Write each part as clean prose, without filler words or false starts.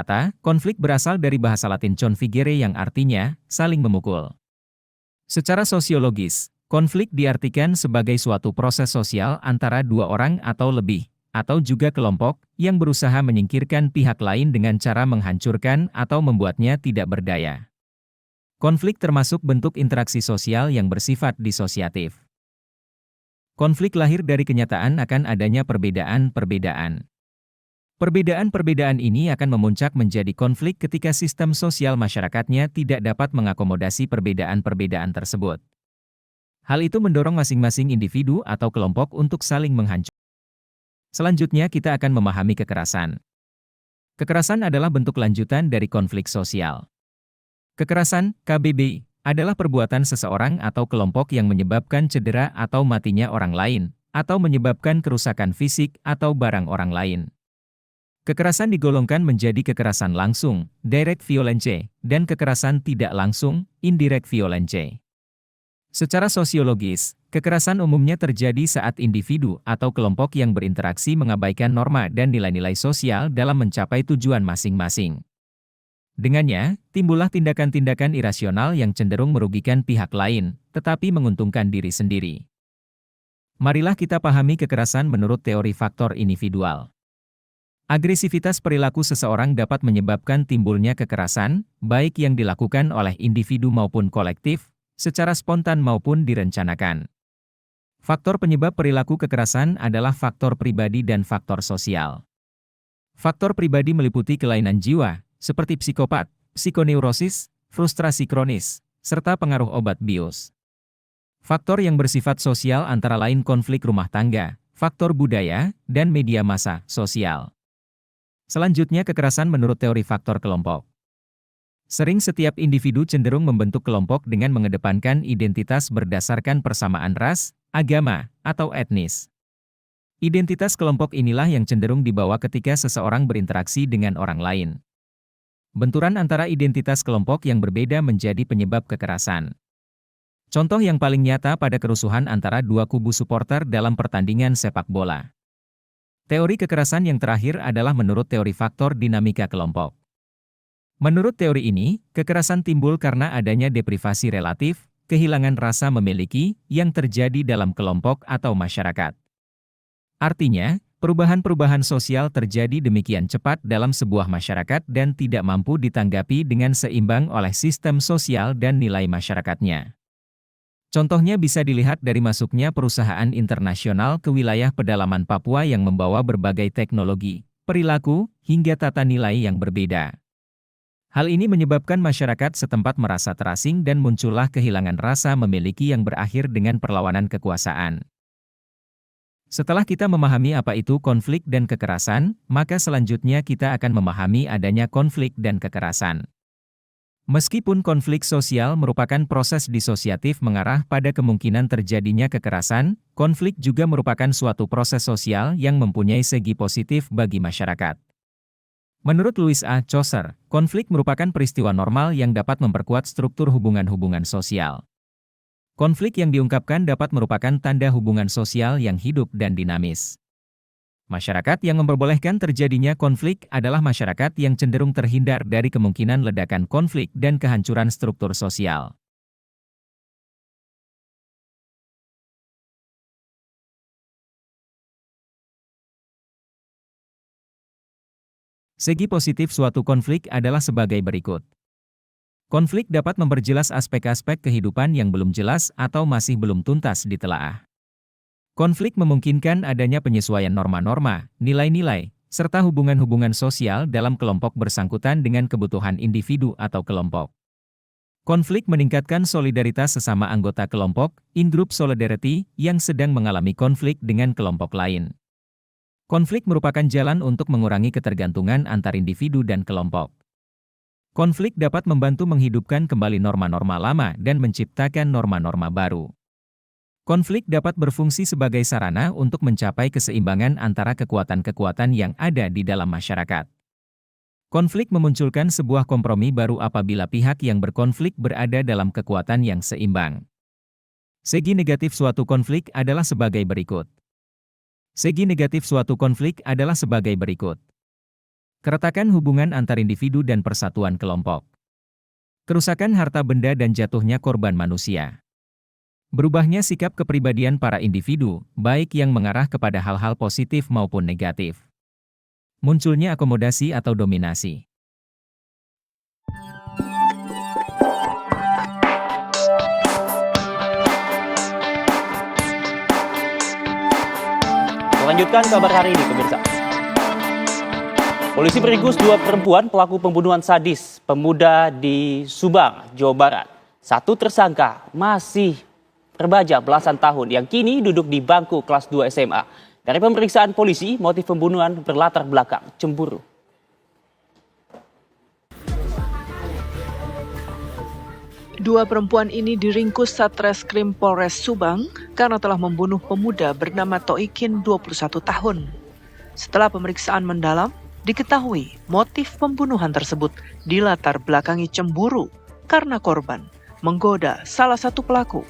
Kata konflik berasal dari bahasa Latin configere yang artinya saling memukul. Secara sosiologis, konflik diartikan sebagai suatu proses sosial antara dua orang atau lebih, atau juga kelompok, yang berusaha menyingkirkan pihak lain dengan cara menghancurkan atau membuatnya tidak berdaya. Konflik termasuk bentuk interaksi sosial yang bersifat disosiatif. Konflik lahir dari kenyataan akan adanya perbedaan-perbedaan. Perbedaan-perbedaan ini akan memuncak menjadi konflik ketika sistem sosial masyarakatnya tidak dapat mengakomodasi perbedaan-perbedaan tersebut. Hal itu mendorong masing-masing individu atau kelompok untuk saling menghancurkan. Selanjutnya kita akan memahami kekerasan. Kekerasan adalah bentuk lanjutan dari konflik sosial. Kekerasan, KBB, adalah perbuatan seseorang atau kelompok yang menyebabkan cedera atau matinya orang lain, atau menyebabkan kerusakan fisik atau barang orang lain. Kekerasan digolongkan menjadi kekerasan langsung, direct violence, dan kekerasan tidak langsung, indirect violence. Secara sosiologis, kekerasan umumnya terjadi saat individu atau kelompok yang berinteraksi mengabaikan norma dan nilai-nilai sosial dalam mencapai tujuan masing-masing. Dengannya, timbullah tindakan-tindakan irasional yang cenderung merugikan pihak lain, tetapi menguntungkan diri sendiri. Marilah kita pahami kekerasan menurut teori faktor individual. Agresivitas perilaku seseorang dapat menyebabkan timbulnya kekerasan, baik yang dilakukan oleh individu maupun kolektif, secara spontan maupun direncanakan. Faktor penyebab perilaku kekerasan adalah faktor pribadi dan faktor sosial. Faktor pribadi meliputi kelainan jiwa, seperti psikopat, psikoneurosis, frustrasi kronis, serta pengaruh obat bius. Faktor yang bersifat sosial antara lain konflik rumah tangga, faktor budaya, dan media massa sosial. Selanjutnya kekerasan menurut teori faktor kelompok. Sering setiap individu cenderung membentuk kelompok dengan mengedepankan identitas berdasarkan persamaan ras, agama, atau etnis. Identitas kelompok inilah yang cenderung dibawa ketika seseorang berinteraksi dengan orang lain. Benturan antara identitas kelompok yang berbeda menjadi penyebab kekerasan. Contoh yang paling nyata pada kerusuhan antara dua kubu supporter dalam pertandingan sepak bola. Teori kekerasan yang terakhir adalah menurut teori faktor dinamika kelompok. Menurut teori ini, kekerasan timbul karena adanya deprivasi relatif, kehilangan rasa memiliki, yang terjadi dalam kelompok atau masyarakat. Artinya, perubahan-perubahan sosial terjadi demikian cepat dalam sebuah masyarakat dan tidak mampu ditanggapi dengan seimbang oleh sistem sosial dan nilai masyarakatnya. Contohnya bisa dilihat dari masuknya perusahaan internasional ke wilayah pedalaman Papua yang membawa berbagai teknologi, perilaku, hingga tata nilai yang berbeda. Hal ini menyebabkan masyarakat setempat merasa terasing dan muncullah kehilangan rasa memiliki yang berakhir dengan perlawanan kekuasaan. Setelah kita memahami apa itu konflik dan kekerasan, maka selanjutnya kita akan memahami adanya konflik dan kekerasan. Meskipun konflik sosial merupakan proses disosiatif mengarah pada kemungkinan terjadinya kekerasan, konflik juga merupakan suatu proses sosial yang mempunyai segi positif bagi masyarakat. Menurut Louis A. Chaucer, konflik merupakan peristiwa normal yang dapat memperkuat struktur hubungan-hubungan sosial. Konflik yang diungkapkan dapat merupakan tanda hubungan sosial yang hidup dan dinamis. Masyarakat yang memperbolehkan terjadinya konflik adalah masyarakat yang cenderung terhindar dari kemungkinan ledakan konflik dan kehancuran struktur sosial. Segi positif suatu konflik adalah sebagai berikut. Konflik dapat memperjelas aspek-aspek kehidupan yang belum jelas atau masih belum tuntas ditelaah. Konflik memungkinkan adanya penyesuaian norma-norma, nilai-nilai, serta hubungan-hubungan sosial dalam kelompok bersangkutan dengan kebutuhan individu atau kelompok. Konflik meningkatkan solidaritas sesama anggota kelompok, in-group solidarity, yang sedang mengalami konflik dengan kelompok lain. Konflik merupakan jalan untuk mengurangi ketergantungan antar individu dan kelompok. Konflik dapat membantu menghidupkan kembali norma-norma lama dan menciptakan norma-norma baru. Konflik dapat berfungsi sebagai sarana untuk mencapai keseimbangan antara kekuatan-kekuatan yang ada di dalam masyarakat. Konflik memunculkan sebuah kompromi baru apabila pihak yang berkonflik berada dalam kekuatan yang seimbang. Segi negatif suatu konflik adalah sebagai berikut. Segi negatif suatu konflik adalah sebagai berikut. Keretakan hubungan antar individu dan persatuan kelompok. Kerusakan harta benda dan jatuhnya korban manusia. Berubahnya sikap kepribadian para individu, baik yang mengarah kepada hal-hal positif maupun negatif. Munculnya akomodasi atau dominasi. Melanjutkan kabar hari ini, pemirsa. Polisi meringkus 2 perempuan pelaku pembunuhan sadis pemuda di Subang, Jawa Barat. 1 tersangka masih remaja belasan tahun yang kini duduk di bangku kelas 2 SMA. Dari pemeriksaan polisi, motif pembunuhan berlatar belakang cemburu. Dua perempuan ini diringkus Satreskrim Polres Subang karena telah membunuh pemuda bernama Toikin 21 tahun. Setelah pemeriksaan mendalam, diketahui motif pembunuhan tersebut dilatar belakangi cemburu karena korban menggoda salah satu pelaku.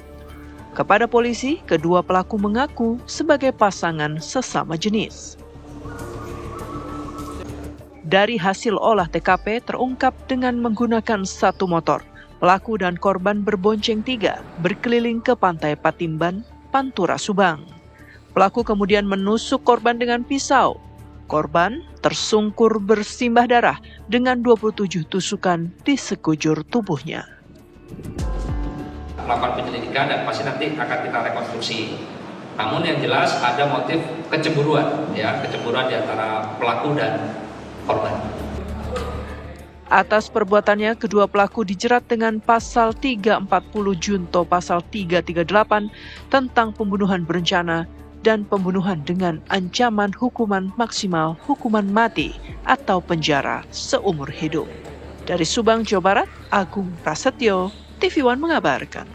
Kepada polisi, kedua pelaku mengaku sebagai pasangan sesama jenis. Dari hasil olah TKP terungkap dengan menggunakan 1 motor. Pelaku dan korban berbonceng 3 berkeliling ke pantai Patimban, Pantura, Subang. Pelaku kemudian menusuk korban dengan pisau. Korban tersungkur bersimbah darah dengan 27 tusukan di sekujur tubuhnya. Melakukan penyelidikan dan pasti nanti akan kita rekonstruksi. Namun yang jelas ada motif kecemburuan, kecemburuan di antara pelaku dan korban. Atas perbuatannya, kedua pelaku dijerat dengan pasal 340 junto pasal 338 tentang pembunuhan berencana dan pembunuhan dengan ancaman hukuman maksimal hukuman mati atau penjara seumur hidup. Dari Subang, Jawa Barat, Agung Prasetyo, TV One mengabarkan.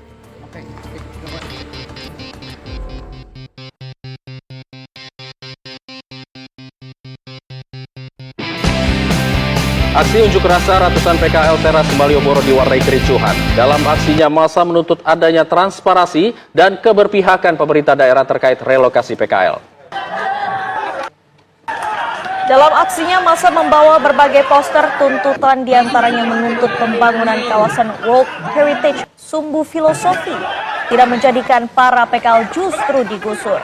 Aksi unjuk rasa ratusan PKL teras Malioboro diwarnai kericuhan. Dalam aksinya, massa menuntut adanya transparansi dan keberpihakan pemerintah daerah terkait relokasi PKL. Dalam aksinya, massa membawa berbagai poster tuntutan diantaranya menuntut pembangunan kawasan World Heritage Sumbu Filosofi, tidak menjadikan para PKL justru digusur.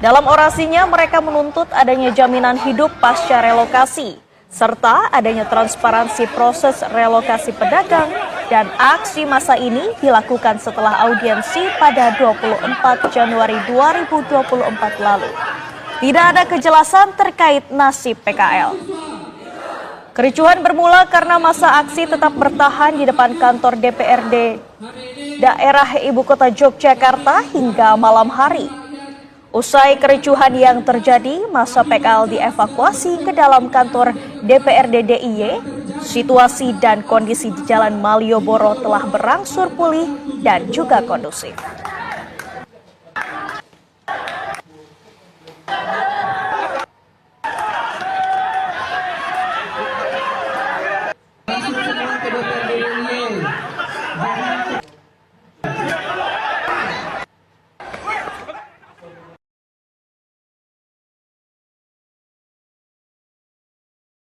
Dalam orasinya, mereka menuntut adanya jaminan hidup pasca relokasi, serta adanya transparansi proses relokasi pedagang, dan aksi massa ini dilakukan setelah audiensi pada 24 Januari 2024 lalu. Tidak ada kejelasan terkait nasib PKL. Kericuhan bermula karena massa aksi tetap bertahan di depan kantor DPRD daerah Ibu Kota Yogyakarta hingga malam hari. Usai kericuhan yang terjadi, massa PKL dievakuasi ke dalam kantor DPRD DIY. Situasi dan kondisi di Jalan Malioboro telah berangsur pulih dan juga kondusif.